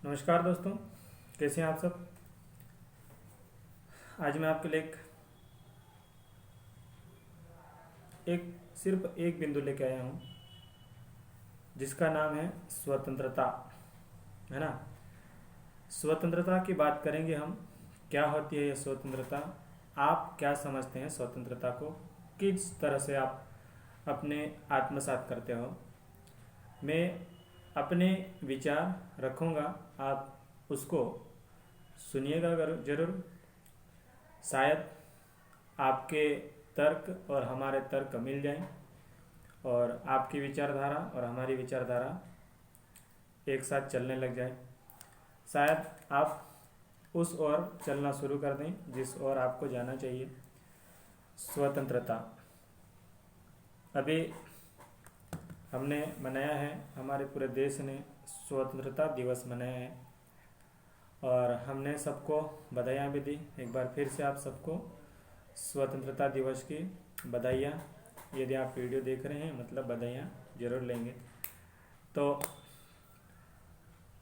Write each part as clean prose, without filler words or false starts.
नमस्कार दोस्तों, कैसे हैं आप सब। आज मैं आपके लिए एक सिर्फ एक बिंदु लेके आया हूँ जिसका नाम है स्वतंत्रता, है ना। स्वतंत्रता की बात करेंगे हम। क्या होती है ये स्वतंत्रता, आप क्या समझते हैं स्वतंत्रता को, किस तरह से आप अपने आत्मसात करते हो। मैं अपने विचार रखूँगा, आप उसको सुनिएगा ज़रूर। शायद आपके तर्क और हमारे तर्क मिल जाएं और आपकी विचारधारा और हमारी विचारधारा एक साथ चलने लग जाए। शायद आप उस ओर चलना शुरू कर दें जिस ओर आपको जाना चाहिए। स्वतंत्रता, अभी हमने मनाया है, हमारे पूरे देश ने स्वतंत्रता दिवस मनाया है और हमने सबको बधाइयाँ भी दी। एक बार फिर से आप सबको स्वतंत्रता दिवस की बधाइयाँ। यदि आप वीडियो देख रहे हैं मतलब बधाइयाँ जरूर लेंगे। तो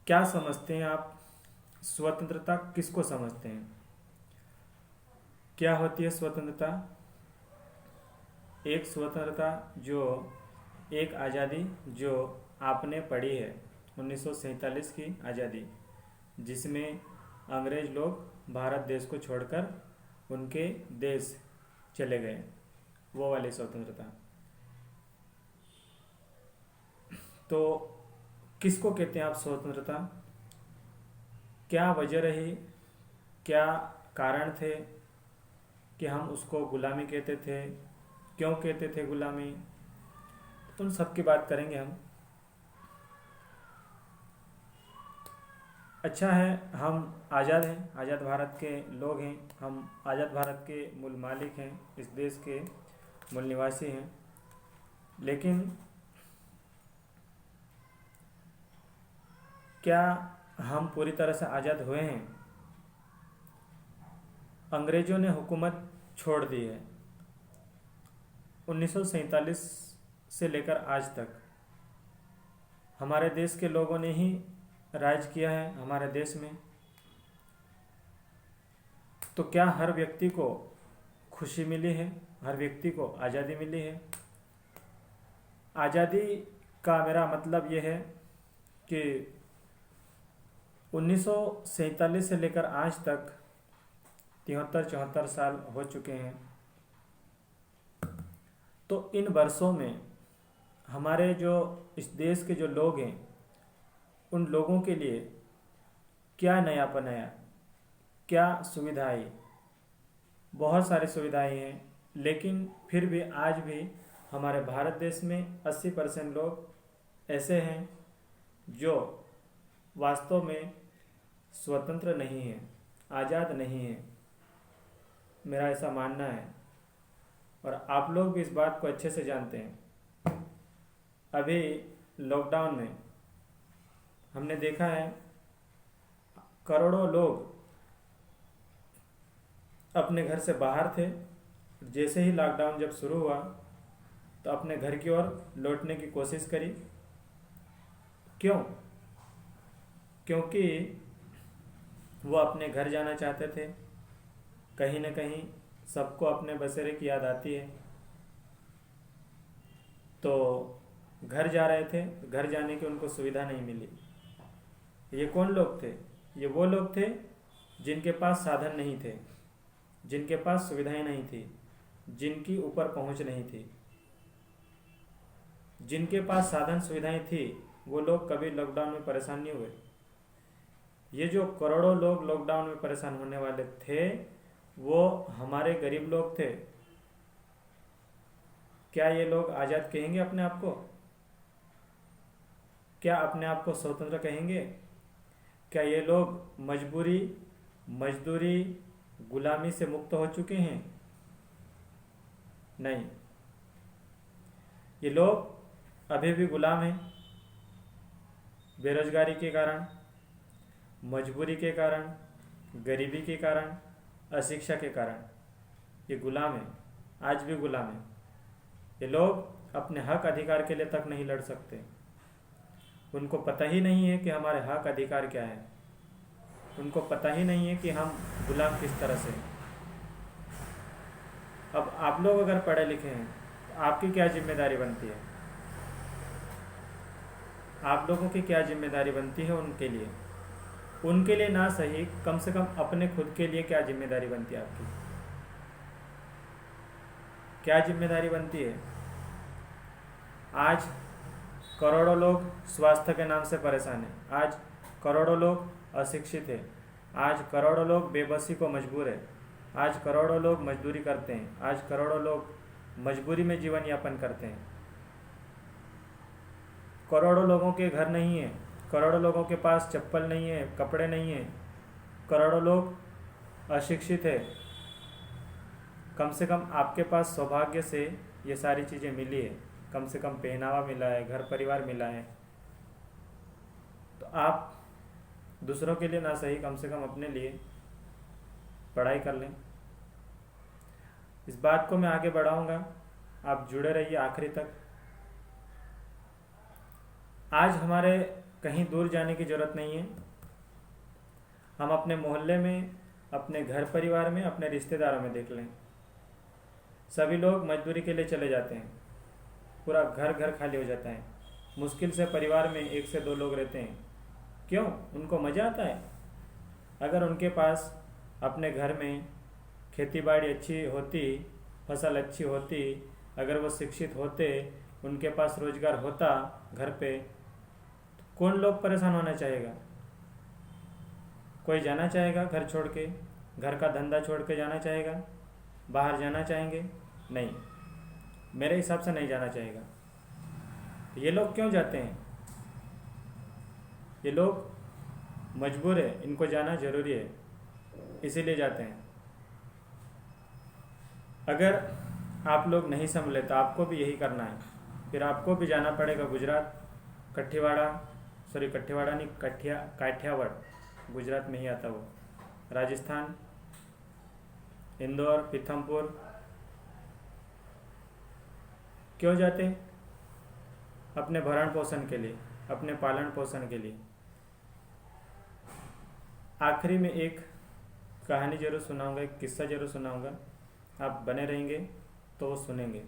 क्या समझते हैं आप, स्वतंत्रता किसको समझते हैं, क्या होती है स्वतंत्रता। एक स्वतंत्रता जो एक आज़ादी जो आपने पढ़ी है 1947 की आज़ादी, जिसमें अंग्रेज लोग भारत देश को छोड़कर उनके देश चले गए, वो वाली स्वतंत्रता। तो किसको कहते हैं आप स्वतंत्रता, क्या वजह रही, क्या कारण थे कि हम उसको गुलामी कहते थे, क्यों कहते थे गुलामी, उन सब की बात करेंगे हम। अच्छा है, हम आज़ाद हैं, आज़ाद भारत के लोग हैं, हम आज़ाद भारत के मूल मालिक हैं, इस देश के मूल निवासी हैं। लेकिन क्या हम पूरी तरह से आज़ाद हुए हैं। अंग्रेज़ों ने हुकूमत छोड़ दी है 1947 से लेकर आज तक। हमारे देश के लोगों ने ही राज किया है हमारे देश में। तो क्या हर व्यक्ति को खुशी मिली है, हर व्यक्ति को आज़ादी मिली है। आज़ादी का मेरा मतलब ये है कि 1947 से लेकर आज तक 73-74 साल हो चुके हैं। तो इन वर्षों में हमारे जो इस देश के जो लोग हैं, उन लोगों के लिए क्या नयापन आया, क्या सुविधाएं, बहुत सारी सुविधाएं हैं। लेकिन फिर भी आज भी हमारे भारत देश में 80% लोग ऐसे हैं जो वास्तव में स्वतंत्र नहीं हैं, आज़ाद नहीं हैं। मेरा ऐसा मानना है और आप लोग भी इस बात को अच्छे से जानते हैं। अभी लॉकडाउन में हमने देखा है करोड़ों लोग अपने घर से बाहर थे। जैसे ही लॉकडाउन जब शुरू हुआ तो अपने घर की ओर लौटने की कोशिश करी। क्यों? क्योंकि वो अपने घर जाना चाहते थे। कहीं ना कहीं सबको अपने बसेरे की याद आती है, तो घर जा रहे थे, घर जाने की उनको सुविधा नहीं मिली। ये कौन लोग थे? ये वो लोग थे जिनके पास साधन नहीं थे, जिनके पास सुविधाएं नहीं थी, जिनकी ऊपर पहुंच नहीं थी। जिनके पास साधन सुविधाएं थी वो लोग कभी लॉकडाउन में परेशान नहीं हुए। ये जो करोड़ों लोग लॉकडाउन में परेशान होने वाले थे वो हमारे गरीब लोग थे। क्या ये लोग आज़ाद कहेंगे अपने आप को? क्या अपने आप को स्वतंत्र कहेंगे? क्या ये लोग मजबूरी, मजदूरी, गुलामी से मुक्त हो चुके हैं? नहीं, ये लोग अभी भी गुलाम हैं। बेरोजगारी के कारण, मजबूरी के कारण, गरीबी के कारण, अशिक्षा के कारण ये गुलाम है, आज भी गुलाम है। ये लोग अपने हक अधिकार के लिए तक नहीं लड़ सकते। उनको पता ही नहीं है कि हमारे हक अधिकार क्या है। उनको पता ही नहीं है कि हम गुलाम किस तरह से। अब आप लोग अगर पढ़े लिखे हैं तो आपकी क्या जिम्मेदारी बनती है, आप लोगों की क्या जिम्मेदारी बनती है उनके लिए ना सही, कम से कम अपने खुद के लिए क्या जिम्मेदारी बनती है आपकी, क्या जिम्मेदारी बनती है। आज करोड़ों लोग स्वास्थ्य के नाम से परेशान हैं, आज करोड़ों लोग अशिक्षित हैं, आज करोड़ों लोग बेबसी को मजबूर है, आज करोड़ों लोग मजदूरी करते हैं, आज करोड़ों लोग मजबूरी में जीवन यापन करते हैं। करोड़ों लोगों के घर नहीं है, करोड़ों लोगों के पास चप्पल नहीं है, कपड़े नहीं है, करोड़ों लोग अशिक्षित है। कम से कम आपके पास सौभाग्य से ये सारी चीज़ें मिली है, कम से कम पहनावा मिला है, घर परिवार मिला है। तो आप दूसरों के लिए ना सही, कम से कम अपने लिए पढ़ाई कर लें। इस बात को मैं आगे बढ़ाऊंगा, आप जुड़े रहिए आखिरी तक। आज हमारे कहीं दूर जाने की ज़रूरत नहीं है, हम अपने मोहल्ले में, अपने घर परिवार में, अपने रिश्तेदारों में देख लें, सभी लोग मजदूरी के लिए चले जाते हैं, पूरा घर घर खाली हो जाता है, मुश्किल से परिवार में 1 से 2 लोग रहते हैं। क्यों? उनको मज़ा आता है। अगर उनके पास अपने घर में खेती बाड़ी अच्छी होती, फसल अच्छी होती, अगर वो शिक्षित होते, उनके पास रोजगार होता घर पे, तो कौन लोग परेशान होना चाहेगा? कोई जाना चाहेगा घर छोड़ के, घर का धंधा छोड़ के जाना चाहेगा, बाहर जाना चाहेंगे? नहीं, मेरे हिसाब से नहीं जाना चाहेगा। ये लोग क्यों जाते हैं? ये लोग मजबूर है, इनको जाना जरूरी है, इसीलिए जाते हैं। अगर आप लोग नहीं संभले तो आपको भी यही करना है, फिर आपको भी जाना पड़ेगा गुजरात, कठियावाड़ नहीं, काठियावाड़, गुजरात में ही आता वो, राजस्थान, इंदौर, पीथमपुर। क्यों जाते हैं? अपने भरण पोषण के लिए, अपने पालन पोषण के लिए। आखिरी में एक कहानी जरूर सुनाऊंगा, एक किस्सा जरूर सुनाऊंगा, आप बने रहेंगे तो वो सुनेंगे।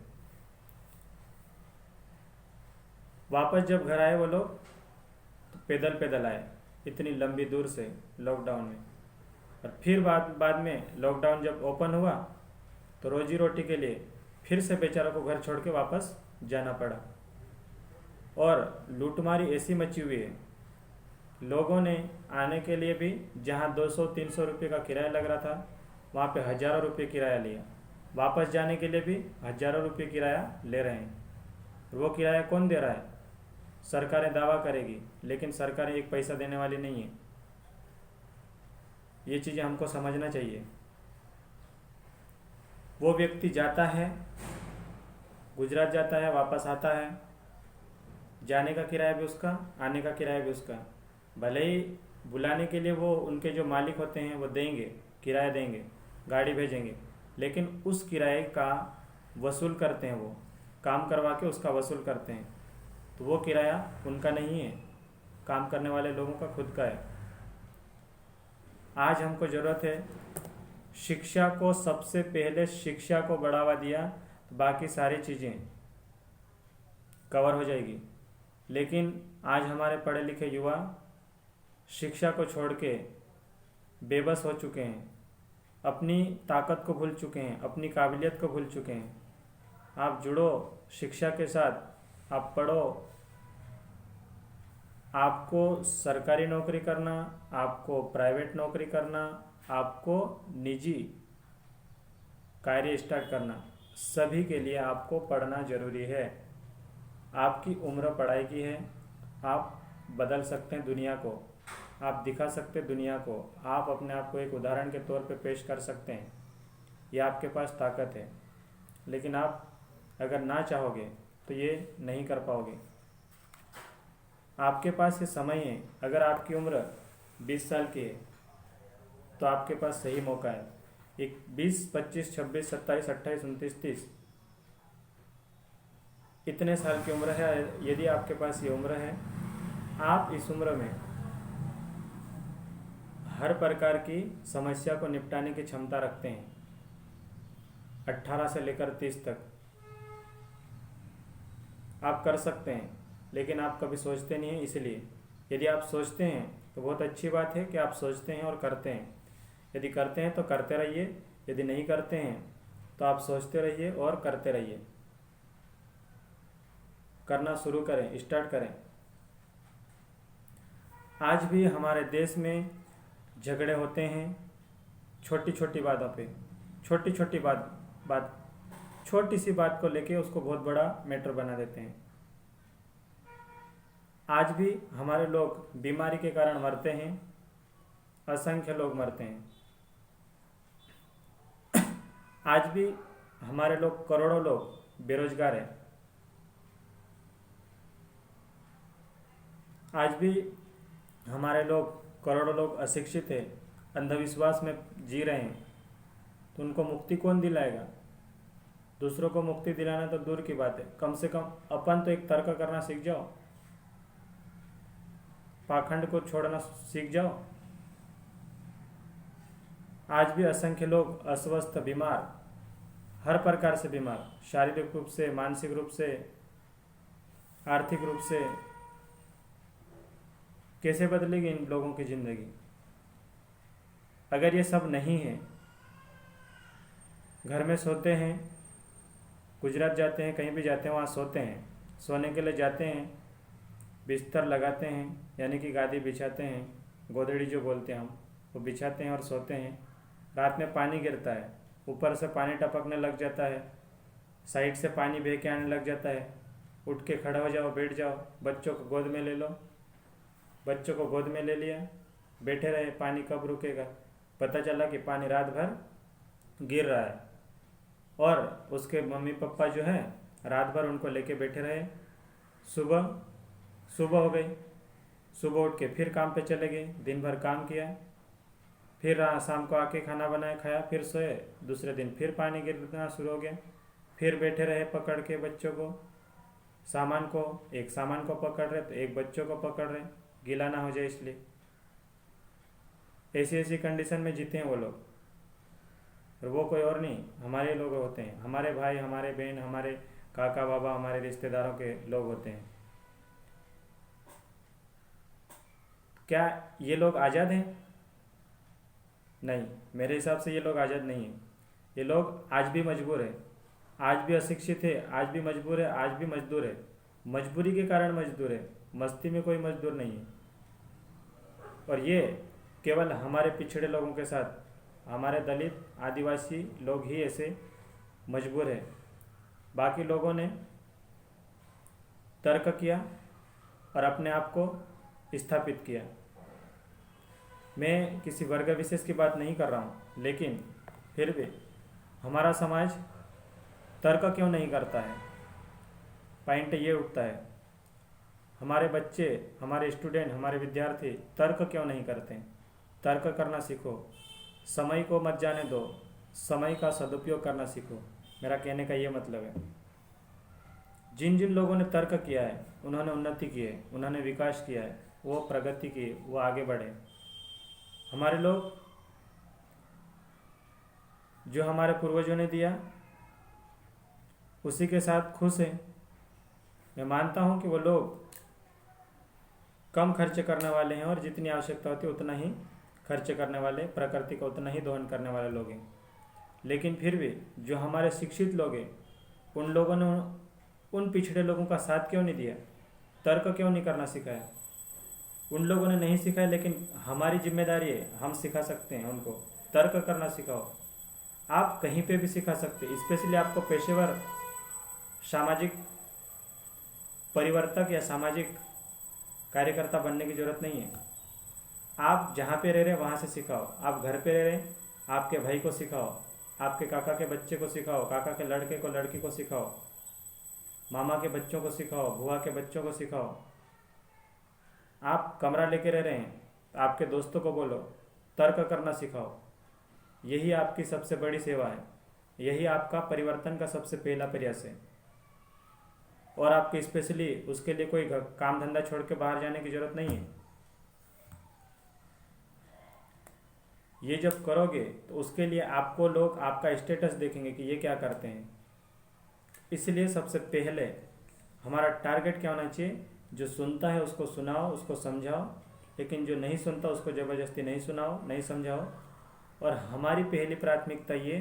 वापस जब घर आए वो लोग तो पैदल पैदल आए, इतनी लंबी दूर से लॉकडाउन में। और फिर बाद में लॉकडाउन जब ओपन हुआ तो रोजी रोटी के लिए फिर से बेचारों को घर छोड़ के वापस जाना पड़ा। और लूटमारी ऐसी मची हुई है, लोगों ने आने के लिए भी जहां 200-300 रुपये का किराया लग रहा था, वहां पे हज़ारों रुपये किराया लिया। वापस जाने के लिए भी हज़ारों रुपये किराया ले रहे हैं। वो किराया कौन दे रहा है? सरकारें दावा करेगी, लेकिन सरकारें एक पैसा देने वाली नहीं है। ये चीज़ें हमको समझना चाहिए। वो व्यक्ति जाता है, गुजरात जाता है, वापस आता है, जाने का किराया भी उसका, आने का किराया भी उसका। भले ही बुलाने के लिए वो उनके जो मालिक होते हैं वो देंगे, किराया देंगे, गाड़ी भेजेंगे, लेकिन उस किराए का वसूल करते हैं, वो काम करवा के उसका वसूल करते हैं। तो वो किराया उनका नहीं है, काम करने वाले लोगों का खुद का है। आज हमको ज़रूरत है शिक्षा को, सबसे पहले शिक्षा को बढ़ावा दिया तो बाकी सारी चीज़ें कवर हो जाएगी। लेकिन आज हमारे पढ़े लिखे युवा शिक्षा को छोड़ के बेबस हो चुके हैं, अपनी ताकत को भूल चुके हैं, अपनी काबिलियत को भूल चुके हैं। आप जुड़ो शिक्षा के साथ, आप पढ़ो। आपको सरकारी नौकरी करना, आपको प्राइवेट नौकरी करना, आपको निजी कार्य स्टार्ट करना, सभी के लिए आपको पढ़ना जरूरी है। आपकी उम्र पढ़ाई की है, आप बदल सकते हैं दुनिया को, आप दिखा सकते हैं दुनिया को, आप अपने आप को एक उदाहरण के तौर पे पेश कर सकते हैं। यह आपके पास ताकत है, लेकिन आप अगर ना चाहोगे तो ये नहीं कर पाओगे। आपके पास ये समय है। अगर आपकी उम्र 20 साल की है तो आपके पास सही मौका है। एक 20, 25, 26, 27, 28, 29, 30 इतने साल की उम्र है। यदि आपके पास ये उम्र है, आप इस उम्र में हर प्रकार की समस्या को निपटाने की क्षमता रखते हैं, 18 से लेकर 30 तक। आप कर सकते हैं, लेकिन आप कभी सोचते नहीं हैं। इसलिए यदि आप सोचते हैं तो बहुत अच्छी बात है कि आप सोचते हैं और करते हैं। यदि करते हैं तो करते रहिए, यदि नहीं करते हैं तो आप सोचते रहिए और करते रहिए। करना शुरू करें, स्टार्ट करें। आज भी हमारे देश में झगड़े होते हैं छोटी छोटी बातों पे। छोटी छोटी बात छोटी सी बात को लेके उसको बहुत बड़ा मैटर बना देते हैं। आज भी हमारे लोग बीमारी के कारण मरते हैं, असंख्य लोग मरते हैं। आज भी हमारे लोग, करोड़ों लोग बेरोजगार हैं। आज भी हमारे लोग, करोड़ों लोग अशिक्षित हैं, अंधविश्वास में जी रहे हैं। तो उनको मुक्ति कौन दिलाएगा? दूसरों को मुक्ति दिलाना तो दूर की बात है, कम से कम अपन तो एक तर्क करना सीख जाओ, पाखंड को छोड़ना सीख जाओ। आज भी असंख्य लोग अस्वस्थ, बीमार, हर प्रकार से बीमार, शारीरिक रूप से, मानसिक रूप से, आर्थिक रूप से। कैसे बदलेगी इन लोगों की ज़िंदगी? अगर ये सब नहीं है, घर में सोते हैं, गुजरात जाते हैं, कहीं भी जाते हैं, वहाँ सोते हैं, सोने के लिए जाते हैं, बिस्तर लगाते हैं, यानी कि गादी बिछाते हैं, गोदड़ी जो बोलते हैं हम, वो बिछाते हैं और सोते हैं। रात में पानी गिरता है, ऊपर से पानी टपकने लग जाता है, साइड से पानी बह के आने लग जाता है। उठ के खड़ा हो जाओ, बैठ जाओ, बच्चों को गोद में ले लो। बच्चों को गोद में ले लिया, बैठे रहे, पानी कब रुकेगा? पता चला कि पानी रात भर गिर रहा है, और उसके मम्मी पापा जो है रात भर उनको लेके बैठे रहे। सुबह हो गई, सुबह उठ के फिर काम पे चले गए, दिन भर काम किया, फिर शाम को आके खाना बनाया, खाया, फिर सोए। दूसरे दिन फिर पानी गिरना शुरू हो गया, फिर बैठे रहे पकड़ के बच्चों को, सामान को, एक सामान को पकड़ रहे तो एक बच्चों को पकड़ रहे, गीला ना हो जाए इसलिए। ऐसी ऐसी कंडीशन में जीते हैं वो लोग, और वो कोई और नहीं, हमारे लोग होते हैं, हमारे भाई, हमारे बहन, हमारे काका बाबा, हमारे रिश्तेदारों के लोग होते हैं। क्या ये लोग आज़ाद हैं? नहीं, मेरे हिसाब से ये लोग आज़ाद नहीं हैं। ये लोग आज भी मजबूर है, आज भी अशिक्षित है, आज भी मजबूर है, आज भी मजदूर है। मजबूरी के कारण मजदूर है, मस्ती में कोई मजदूर नहीं है। और ये केवल हमारे पिछड़े लोगों के साथ, हमारे दलित, आदिवासी लोग ही ऐसे मजबूर है। बाकी लोगों ने तर्क किया और अपने आप को स्थापित किया। मैं किसी वर्ग विशेष की बात नहीं कर रहा हूँ, लेकिन फिर भी हमारा समाज तर्क क्यों नहीं करता है? पॉइंट ये उठता है, हमारे बच्चे, हमारे स्टूडेंट, हमारे विद्यार्थी तर्क क्यों नहीं करते? तर्क करना सीखो, समय को मत जाने दो, समय का सदुपयोग करना सीखो। मेरा कहने का ये मतलब है, जिन जिन लोगों ने तर्क किया है उन्होंने उन्नति की है, उन्होंने विकास किया है, वो प्रगति की, वो आगे बढ़े। हमारे लोग जो हमारे पूर्वजों ने दिया उसी के साथ खुश हैं। मैं मानता हूँ कि वो लोग कम खर्च करने वाले हैं और जितनी आवश्यकता होती है उतना ही खर्च करने वाले, प्रकृति का उतना ही दोहन करने वाले लोग हैं। लेकिन फिर भी जो हमारे शिक्षित लोग हैं, उन लोगों ने उन पिछड़े लोगों का साथ क्यों नहीं दिया? तर्क क्यों नहीं करना सिखाया? उन लोगों ने नहीं सिखाया, लेकिन हमारी जिम्मेदारी है, हम सिखा सकते हैं उनको। तर्क करना सिखाओ, आप कहीं पे भी सिखा सकते हैं। स्पेशली आपको पेशेवर सामाजिक परिवर्तक या सामाजिक कार्यकर्ता बनने की ज़रूरत नहीं है। आप जहाँ पे रह रहे हैं वहाँ से सिखाओ। आप घर पे रह रहे हैं, आपके भाई को सिखाओ, आपके काका के बच्चे को सिखाओ, काका के लड़के को, लड़की को सिखाओ, मामा के बच्चों को सिखाओ, बुआ के बच्चों को सिखाओ। आप कमरा लेके रह रहे हैं, आपके दोस्तों को बोलो, तर्क करना सिखाओ। यही आपकी सबसे बड़ी सेवा है, यही आपका परिवर्तन का सबसे पहला प्रयास है। और आपको स्पेशली उसके लिए कोई काम धंधा छोड़ के बाहर जाने की ज़रूरत नहीं है। ये जब करोगे तो उसके लिए आपको लोग आपका स्टेटस देखेंगे कि ये क्या करते हैं। इसलिए सबसे पहले हमारा टारगेट क्या होना चाहिए, जो सुनता है उसको सुनाओ, उसको समझाओ, लेकिन जो नहीं सुनता उसको ज़बरदस्ती नहीं सुनाओ, नहीं समझाओ। और हमारी पहली प्राथमिकता ये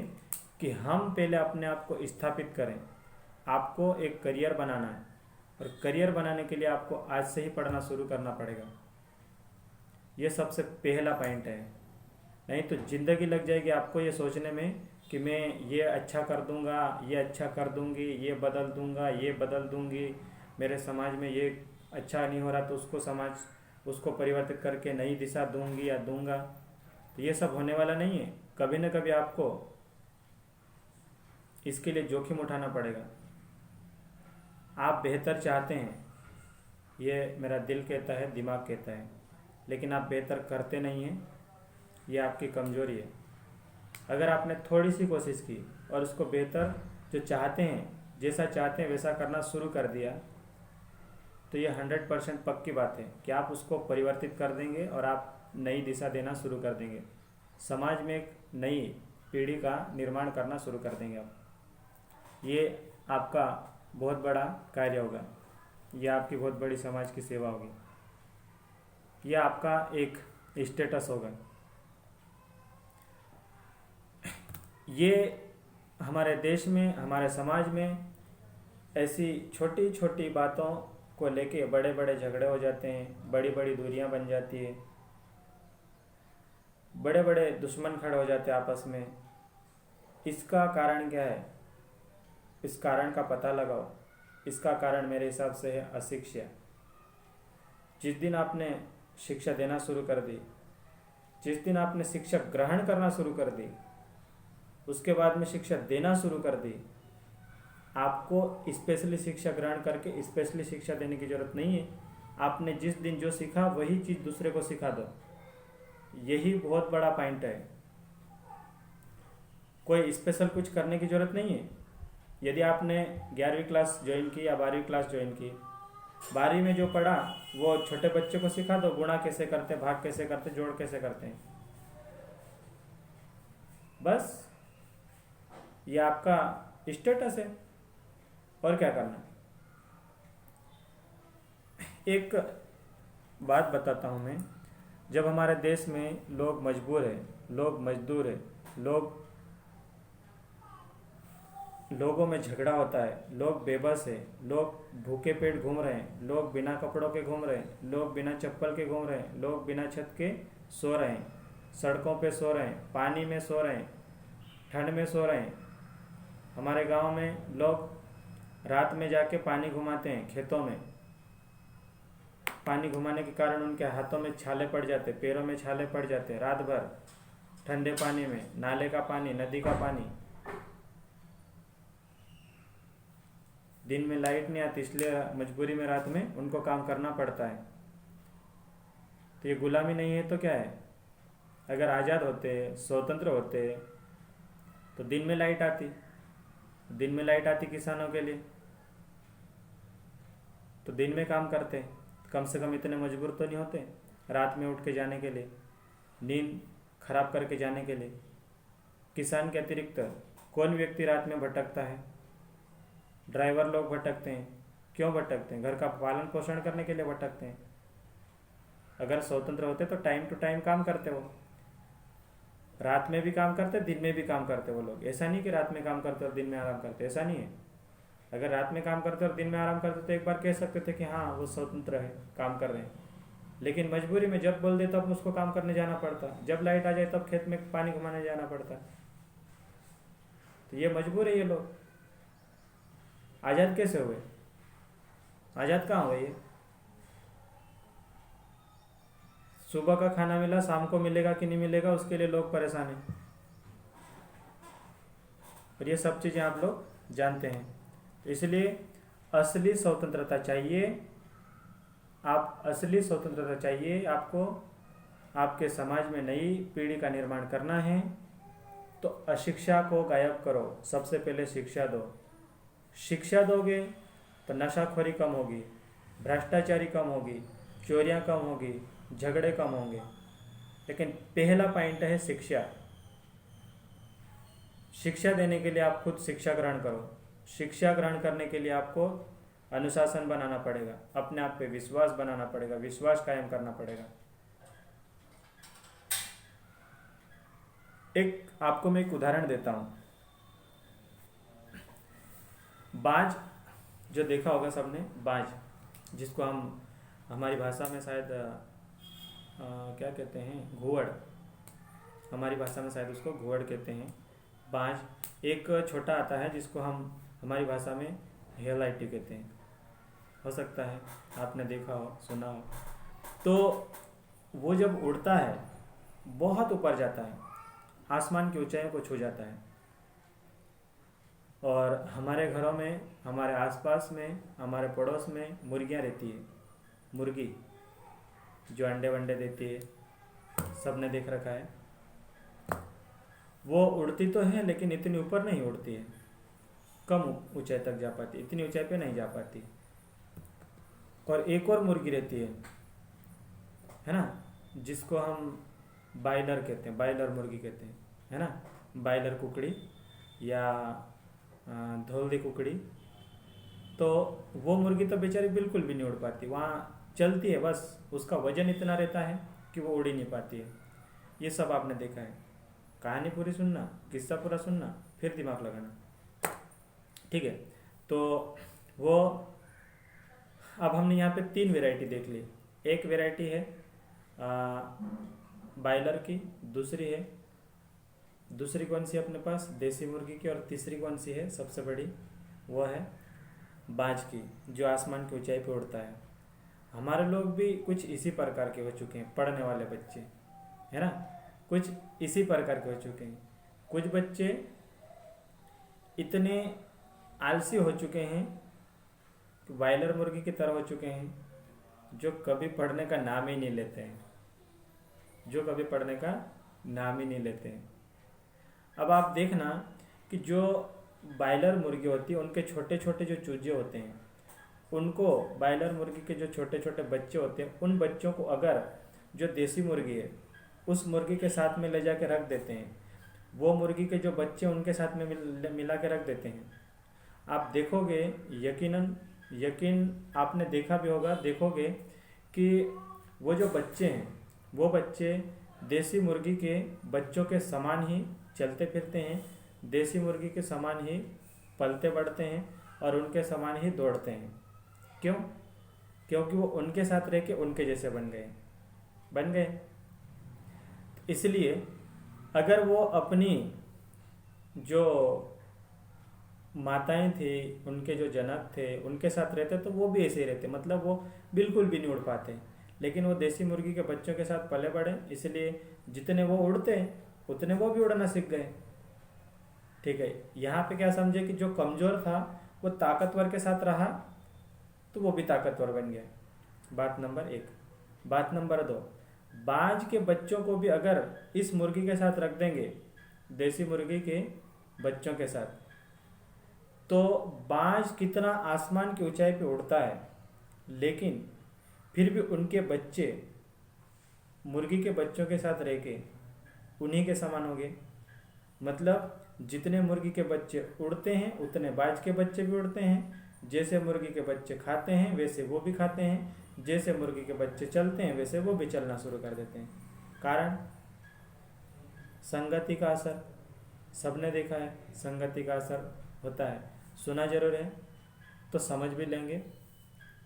कि हम पहले अपने आप को स्थापित करें। आपको एक करियर बनाना है, और करियर बनाने के लिए आपको आज से ही पढ़ना शुरू करना पड़ेगा। ये सबसे पहला पॉइंट है। नहीं तो ज़िंदगी लग जाएगी आपको ये सोचने में कि मैं ये अच्छा कर दूंगा, ये अच्छा कर दूंगी, ये बदल दूंगा, ये बदल दूंगी, मेरे समाज में ये अच्छा नहीं हो रहा तो उसको परिवर्तित करके नई दिशा दूंगी या दूंगा। तो ये सब होने वाला नहीं है। कभी न कभी आपको इसके लिए जोखिम उठाना पड़ेगा। आप बेहतर चाहते हैं, ये मेरा दिल कहता है, दिमाग कहता है, लेकिन आप बेहतर करते नहीं हैं। ये आपकी कमज़ोरी है। अगर आपने थोड़ी सी कोशिश की और उसको बेहतर जो चाहते हैं, जैसा चाहते हैं वैसा करना शुरू कर दिया, तो ये 100% पक्की बात है कि आप उसको परिवर्तित कर देंगे और आप नई दिशा देना शुरू कर देंगे। समाज में एक नई पीढ़ी का निर्माण करना शुरू कर देंगे आप। ये आपका बहुत बड़ा कार्य होगा, यह आपकी बहुत बड़ी समाज की सेवा होगी, यह आपका एक स्टेटस होगा। ये हमारे देश में, हमारे समाज में ऐसी छोटी छोटी बातों को लेके बड़े बड़े झगड़े हो जाते हैं, बड़ी बड़ी दूरियां बन जाती है, बड़े बड़े दुश्मन खड़े हो जाते हैं आपस में। इसका कारण क्या है? इस कारण का पता लगाओ। इसका कारण मेरे हिसाब से है अशिक्षा। जिस दिन आपने शिक्षा देना शुरू कर दी, जिस दिन आपने शिक्षा ग्रहण करना शुरू कर दी, उसके बाद में शिक्षा देना शुरू कर दी, आपको स्पेशली शिक्षा ग्रहण करके स्पेशली शिक्षा देने की जरूरत नहीं है। आपने जिस दिन जो सीखा वही चीज़ दूसरे को सिखा दो। यही बहुत बड़ा पॉइंट है। कोई स्पेशल कुछ करने की जरूरत नहीं है। यदि आपने 11वीं क्लास ज्वाइन की या 12वीं क्लास ज्वाइन की, 12वीं में जो पढ़ा वो छोटे बच्चे को सिखा दो, गुणा कैसे करते, भाग कैसे करते, जोड़ कैसे करते हैं। बस ये आपका स्टेटस है, और क्या करना। एक बात बताता हूँ मैं। जब हमारे देश में लोग मजबूर है, लोग मजदूर है, लोगों में झगड़ा होता है, लोग बेबस है, लोग भूखे पेट घूम रहे हैं, लोग बिना कपड़ों के घूम रहे हैं, लोग बिना चप्पल के घूम रहे हैं, लोग बिना छत के सो रहे हैं, सड़कों पे सो रहे हैं, पानी में सो रहे हैं, ठंड में सो रहे हैं। हमारे गांव में लोग रात में जाके पानी घुमाते हैं खेतों में। पानी घुमाने के कारण उनके हाथों में छाले पड़ जाते, पैरों में छाले पड़ जाते, रात भर ठंडे पानी में, नाले का पानी, नदी का पानी। दिन में लाइट नहीं आती, इसलिए मजबूरी में रात में उनको काम करना पड़ता है। तो ये गुलामी नहीं है तो क्या है? अगर आज़ाद होते, स्वतंत्र होते, तो दिन में लाइट आती, दिन में लाइट आती किसानों के लिए, तो दिन में काम करते, कम से कम इतने मजबूर तो नहीं होते रात में उठ के जाने के लिए, नींद खराब करके जाने के लिए। किसान के अतिरिक्त कौन व्यक्ति रात में भटकता है? ड्राइवर लोग भटकते हैं। क्यों भटकते हैं? घर का पालन पोषण करने के लिए भटकते हैं। अगर स्वतंत्र होते तो टाइम टू टाइम काम करते हो, रात में भी काम करते, दिन में भी काम करते वो लोग। ऐसा नहीं कि रात में काम करते और दिन में आराम करते, ऐसा नहीं है। अगर रात में काम करते और दिन में आराम करते तो एक बार कह सकते थे कि हाँ वो स्वतंत्र है, काम कर रहे हैं। लेकिन मजबूरी में जब बोल दे तब उसको काम करने जाना पड़ता, जब लाइट आ जाए तब खेत में पानी घुमाने जाना पड़ता। तो ये मजबूर है ये लोग। आज़ाद कैसे हुए? आज़ाद कहाँ हुए ये? सुबह का खाना मिला, शाम को मिलेगा कि नहीं मिलेगा उसके लिए लोग परेशान हैं। और ये सब चीज़ें आप लोग जानते हैं। तो इसलिए असली स्वतंत्रता चाहिए। आप असली स्वतंत्रता चाहिए आपको। आपके समाज में नई पीढ़ी का निर्माण करना है तो अशिक्षा को गायब करो। सबसे पहले शिक्षा दो। शिक्षा दोगे तो नशाखोरी कम होगी, भ्रष्टाचारी कम होगी, चोरियां कम होगी, झगड़े कम होंगे। लेकिन पहला पॉइंट है शिक्षा। शिक्षा देने के लिए आप खुद शिक्षा ग्रहण करो। शिक्षा ग्रहण करने के लिए आपको अनुशासन बनाना पड़ेगा, अपने आप पे विश्वास बनाना पड़ेगा, विश्वास कायम करना पड़ेगा। आपको मैं एक उदाहरण देता हूँ। बाज जो देखा होगा सबने, बाज जिसको हम हमारी भाषा में शायद क्या कहते हैं, घुवड़। हमारी भाषा में शायद उसको घुवड़ कहते हैं। बाज एक छोटा आता है जिसको हम हमारी भाषा में हेलाइटी कहते हैं। हो सकता है आपने देखा हो, सुना हो। तो वो जब उड़ता है बहुत ऊपर जाता है, आसमान की ऊंचाइयों को छू जाता है। और हमारे घरों में, हमारे आसपास में, हमारे पड़ोस में मुर्गियाँ रहती है। मुर्गी जो अंडे वंडे देती है, सबने देख रखा है। वो उड़ती तो है लेकिन इतनी ऊपर नहीं उड़ती है, कम ऊंचाई तक जा पाती, इतनी ऊंचाई पे नहीं जा पाती। और एक और मुर्गी रहती है ना, जिसको हम बायलर कहते हैं, बायलर मुर्गी कहते हैं, है ना। बायलर कुकड़ी या धौलदी कुकड़ी। तो वो मुर्गी तो बेचारी बिल्कुल भी नहीं उड़ पाती, वहाँ चलती है बस, उसका वजन इतना रहता है कि वो उड़ ही नहीं पाती है। ये सब आपने देखा है। कहानी पूरी सुनना, किस्सा पूरा सुनना, फिर दिमाग लगाना, ठीक है। तो वो अब हमने यहाँ पे 3 वैरायटी देख ली। एक वैरायटी है बायलर की, दूसरी कौन सी है अपने पास, देसी मुर्गी की, और तीसरी कौन सी है सबसे बड़ी, वो है बाज की, जो आसमान की ऊंचाई पे उड़ता है। हमारे लोग भी कुछ इसी प्रकार के हो चुके हैं, पढ़ने वाले बच्चे, है ना, कुछ इसी प्रकार के हो चुके हैं। कुछ बच्चे इतने आलसी हो चुके हैं कि बायलर मुर्गी की तरह हो चुके हैं, जो कभी पढ़ने का नाम ही नहीं लेते हैं, जो कभी पढ़ने का नाम ही नहीं लेते हैं। अब आप देखना कि जो बायलर मुर्गी होती है, उनके छोटे छोटे जो चूजे होते हैं, उनको, बायलर मुर्गी के जो छोटे छोटे बच्चे होते हैं, उन बच्चों को अगर जो देसी मुर्गी है उस मुर्गी के साथ में ले जाके रख देते हैं, वो मुर्गी के जो बच्चे उनके साथ में मिला के रख देते हैं, आप देखोगे, यकीन आपने देखा भी होगा, देखोगे कि वो जो बच्चे हैं, वो बच्चे देसी मुर्गी के बच्चों के समान ही चलते फिरते हैं, देसी मुर्गी के समान ही पलते बढ़ते हैं और उनके समान ही दौड़ते हैं। क्यों? क्योंकि वो उनके साथ रह के उनके जैसे बन गए। इसलिए अगर वो अपनी जो माताएं थी, उनके जो जनक थे, उनके साथ रहते तो वो भी ऐसे ही रहते, मतलब वो बिल्कुल भी नहीं उड़ पाते। लेकिन वो देसी मुर्गी के बच्चों के साथ पले बढ़े, इसलिए जितने वो उड़ते उतने वो भी उड़ना सीख गए, ठीक है। यहाँ पे क्या समझे कि जो कमज़ोर था वो ताकतवर के साथ रहा तो वो भी ताकतवर बन गया। बात नंबर 1। बात नंबर 2, बाज के बच्चों को भी अगर इस मुर्गी के साथ रख देंगे, देसी मुर्गी के बच्चों के साथ, तो बाज कितना आसमान की ऊंचाई पे उड़ता है, लेकिन फिर भी उनके बच्चे मुर्गी के बच्चों के साथ रह के उन्हीं के समान हो गए। मतलब जितने मुर्गी के बच्चे उड़ते हैं उतने बाज के बच्चे भी उड़ते हैं। जैसे मुर्गी के बच्चे खाते हैं वैसे वो भी खाते हैं, जैसे मुर्गी के बच्चे चलते हैं वैसे वो भी चलना शुरू कर देते हैं। कारण संगति का असर, सबने देखा है, संगति का असर होता है, सुना जरूर है तो समझ भी लेंगे,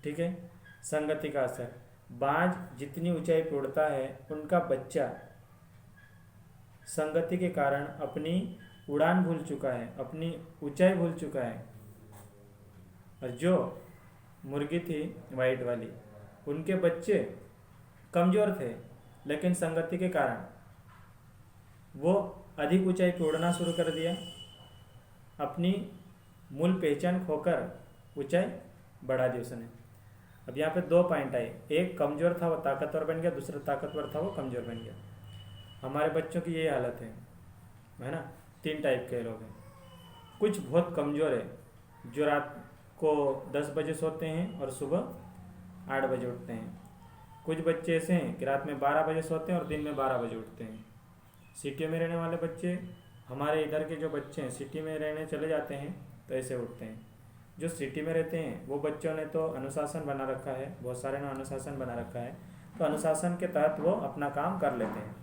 ठीक है। संगति का असर, बाज जितनी ऊंचाई पे उड़ता है उनका बच्चा संगति के कारण अपनी उड़ान भूल चुका है, अपनी ऊंचाई भूल चुका है। और जो मुर्गी थी वाइट वाली, उनके बच्चे कमज़ोर थे, लेकिन संगति के कारण वो अधिक ऊंचाई पे उड़ना शुरू कर दिया, अपनी मूल पहचान खोकर ऊंचाई बढ़ा दी उसने। अब यहाँ पे 2 पॉइंट आए, एक कमज़ोर था वो ताकतवर बन गया, दूसरा ताकतवर था वो कमज़ोर बन गया। हमारे बच्चों की यही हालत है ना। 3 टाइप के लोग हैं। कुछ बहुत कमज़ोर है, जो रात को 10 बजे सोते हैं और सुबह 8 बजे उठते हैं। कुछ बच्चे ऐसे हैं कि रात में 12 बजे सोते हैं और दिन में 12 बजे उठते हैं। सिटी में रहने वाले बच्चे, हमारे इधर के जो बच्चे हैं सिटी में रहने चले जाते हैं तो ऐसे उठते हैं। जो सिटी में रहते हैं वो बच्चों ने तो अनुशासन बना रखा है, बहुत सारे ने अनुशासन बना रखा है, तो अनुशासन के तहत वो अपना काम कर लेते हैं।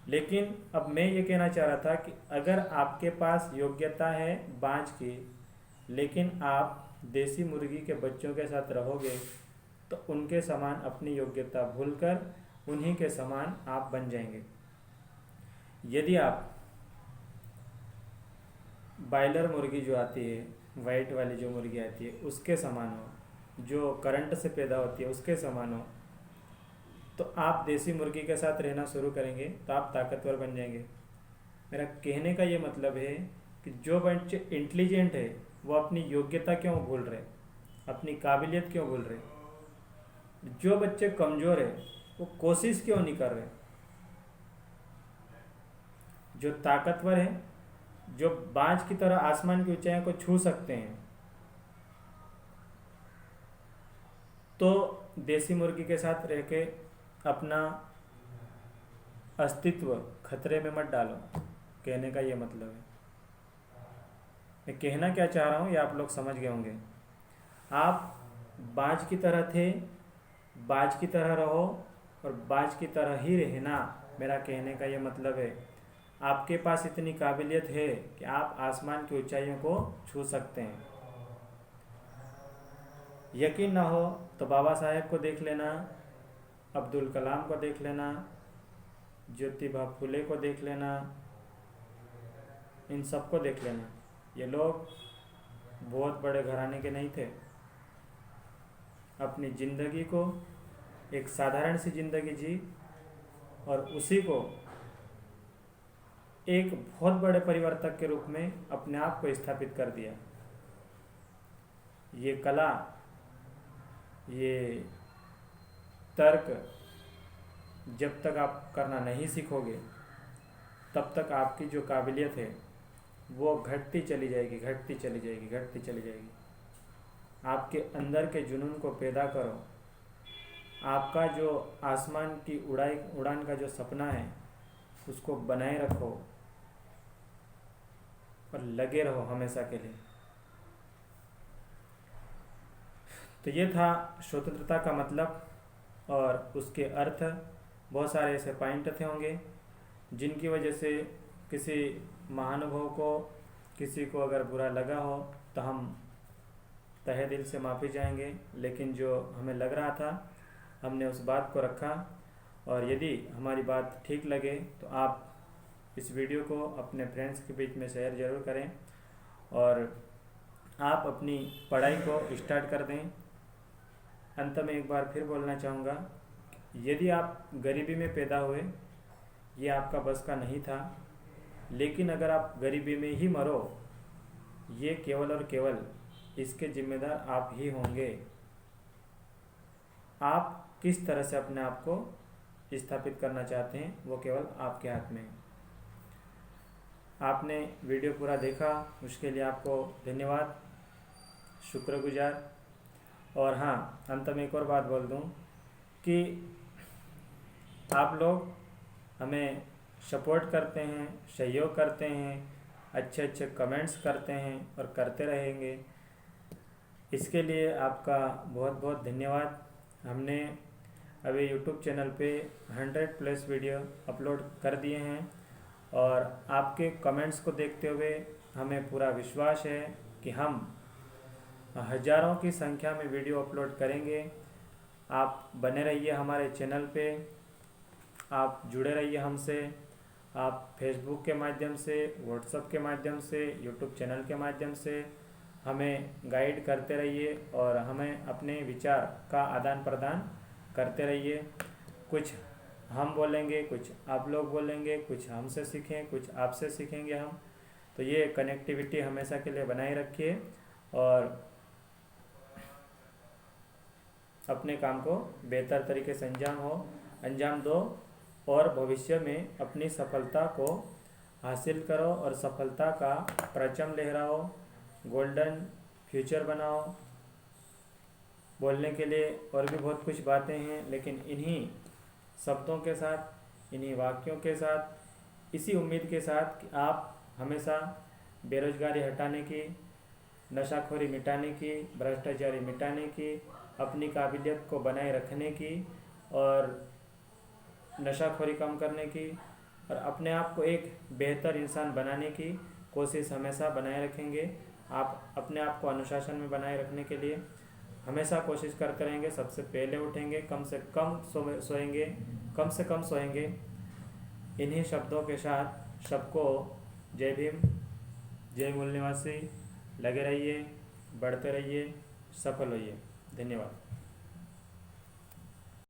लेकिन अब मैं ये कहना चाह रहा था कि अगर आपके पास योग्यता है बाँझ की, लेकिन आप देसी मुर्गी के बच्चों के साथ रहोगे तो उनके समान अपनी योग्यता भूलकर उन्हीं के समान आप बन जाएंगे। यदि आप बॉयलर मुर्गी जो आती है, वाइट वाली जो मुर्गी आती है उसके समान हो, जो करंट से पैदा होती है उसके समान हो, तो आप देसी मुर्गी के साथ रहना शुरू करेंगे तो आप ताकतवर बन जाएंगे। मेरा कहने का ये मतलब है कि जो बच्चे इंटेलिजेंट है वो अपनी योग्यता क्यों भूल रहे, अपनी काबिलियत क्यों भूल रहे। जो बच्चे कमज़ोर है वो कोशिश क्यों नहीं कर रहे। जो ताकतवर है, जो बाज की तरह आसमान की ऊंचाइयों को छू सकते हैं, तो देसी मुर्गी के साथ रह के अपना अस्तित्व खतरे में मत डालो। कहने का ये मतलब है, मैं कहना क्या चाह रहा हूँ ये आप लोग समझ गए होंगे। आप बाज की तरह थे, बाज की तरह रहो और बाज की तरह ही रहना। मेरा कहने का ये मतलब है आपके पास इतनी काबिलियत है कि आप आसमान की ऊंचाइयों को छू सकते हैं। यकीन ना हो तो बाबा साहेब को देख लेना, अब्दुल कलाम को देख लेना, ज्योतिबा फुले को देख लेना, इन सब को देख लेना। ये लोग बहुत बड़े घराने के नहीं थे। अपनी ज़िंदगी को एक साधारण सी ज़िंदगी जी और उसी को एक बहुत बड़े परिवर्तक के रूप में अपने आप को स्थापित कर दिया। ये कला, ये तर्क जब तक आप करना नहीं सीखोगे तब तक आपकी जो काबिलियत है वो घटती चली जाएगी, घटती चली जाएगी, घटती चली जाएगी। आपके अंदर के जुनून को पैदा करो। आपका जो आसमान की उड़ान का जो सपना है उसको बनाए रखो और लगे रहो हमेशा के लिए। तो ये था स्वतंत्रता का मतलब और उसके अर्थ। बहुत सारे ऐसे पॉइंट थे होंगे जिनकी वजह से किसी महानुभव को, किसी को अगर बुरा लगा हो तो हम तहे दिल से माफ़ी चाहेंगे। लेकिन जो हमें लग रहा था हमने उस बात को रखा। और यदि हमारी बात ठीक लगे तो आप इस वीडियो को अपने फ्रेंड्स के बीच में शेयर ज़रूर करें और आप अपनी पढ़ाई को स्टार्ट कर दें। अंत में एक बार फिर बोलना चाहूँगा, यदि आप गरीबी में पैदा हुए ये आपका बस का नहीं था, लेकिन अगर आप गरीबी में ही मरो ये केवल और केवल इसके जिम्मेदार आप ही होंगे। आप किस तरह से अपने आप को स्थापित करना चाहते हैं वो केवल आपके हाथ में है। आपने वीडियो पूरा देखा उसके लिए आपको धन्यवाद, शुक्रगुजार। और हाँ, अंत में एक और बात बोल दूं कि आप लोग हमें सपोर्ट करते हैं, सहयोग करते हैं, अच्छे अच्छे कमेंट्स करते हैं और करते रहेंगे। इसके लिए आपका बहुत बहुत धन्यवाद। हमने अभी यूट्यूब चैनल पे 100+ वीडियो अपलोड कर दिए हैं और आपके कमेंट्स को देखते हुए हमें पूरा विश्वास है कि हम हज़ारों की संख्या में वीडियो अपलोड करेंगे। आप बने रहिए हमारे चैनल पे, आप जुड़े रहिए हमसे। आप फेसबुक के माध्यम से, व्हाट्सएप के माध्यम से, यूट्यूब चैनल के माध्यम से हमें गाइड करते रहिए और हमें अपने विचार का आदान प्रदान करते रहिए। कुछ हम बोलेंगे, कुछ आप लोग बोलेंगे, कुछ हमसे सीखें, कुछ आपसे सीखेंगे हम। तो ये कनेक्टिविटी हमेशा के लिए बनाए रखिए और अपने काम को बेहतर तरीके से अंजाम दो और भविष्य में अपनी सफलता को हासिल करो और सफलता का परचम लहराओ, गोल्डन फ्यूचर बनाओ। बोलने के लिए और भी बहुत कुछ बातें हैं, लेकिन इन्हीं शब्दों के साथ, इन्हीं वाक्यों के साथ, इसी उम्मीद के साथ कि आप हमेशा बेरोजगारी हटाने की, नशाखोरी मिटाने की, भ्रष्टाचारी मिटाने की, अपनी काबिलियत को बनाए रखने की और नशाखोरी कम करने की और अपने आप को एक बेहतर इंसान बनाने की कोशिश हमेशा बनाए रखेंगे। आप अपने आप को अनुशासन में बनाए रखने के लिए हमेशा कोशिश करते रहेंगे। सबसे पहले उठेंगे, कम से कम सोएंगे, कम से कम सोएंगे। इन्हीं शब्दों के साथ सबको जय भीम, जय मूल निवासी। लगे रहिए, बढ़ते रहिए, सफल होइए। धन्यवाद।